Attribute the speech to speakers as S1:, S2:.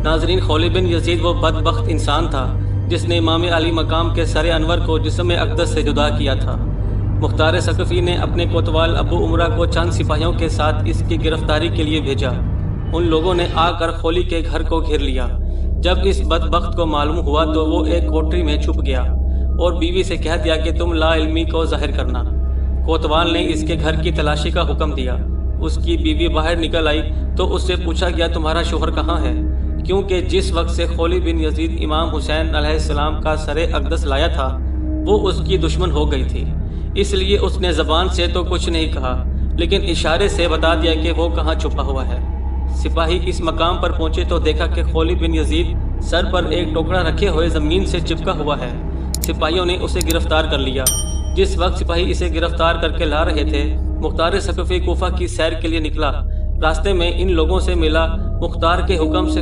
S1: ناظرین، خولی بن یزید وہ بدبخت انسان تھا جس نے امام علی مقام کے سر انور کو جسم اقدس سے جدا کیا تھا۔ مختار ثقفی نے اپنے کوتوال ابو عمرہ کو چند سپاہیوں کے ساتھ اس کی گرفتاری کے لیے بھیجا۔ ان لوگوں نے آ کر خولی کے گھر کو گھیر لیا۔ جب اس بدبخت کو معلوم ہوا تو وہ ایک کوٹری میں چھپ گیا اور بیوی سے کہہ دیا کہ تم لا علمی کو ظاہر کرنا۔ کوتوال نے اس کے گھر کی تلاشی کا حکم دیا۔ اس کی بیوی باہر نکل آئی تو اس سے پوچھا گیا تمہارا شوہر کہاں ہے؟ کیونکہ جس وقت سے خولی بن یزید امام حسین علیہ السلام کا سر اقدس لایا تھا وہ اس کی دشمن ہو گئی تھی، اس لیے اس نے زبان سے تو کچھ نہیں کہا لیکن اشارے سے بتا دیا کہ وہ کہاں چھپا ہوا ہے۔ سپاہی اس مقام پر پہنچے تو دیکھا کہ خولی بن یزید سر پر ایک ٹوکرا رکھے ہوئے زمین سے چپکا ہوا ہے۔ سپاہیوں نے اسے گرفتار کر لیا۔ جس وقت سپاہی اسے گرفتار کر کے لا رہے تھے، مختار ثقفی کوفہ کی سیر کے لیے نکلا۔ راستے میں ان لوگوں سے ملا۔ مختار کے حکم سے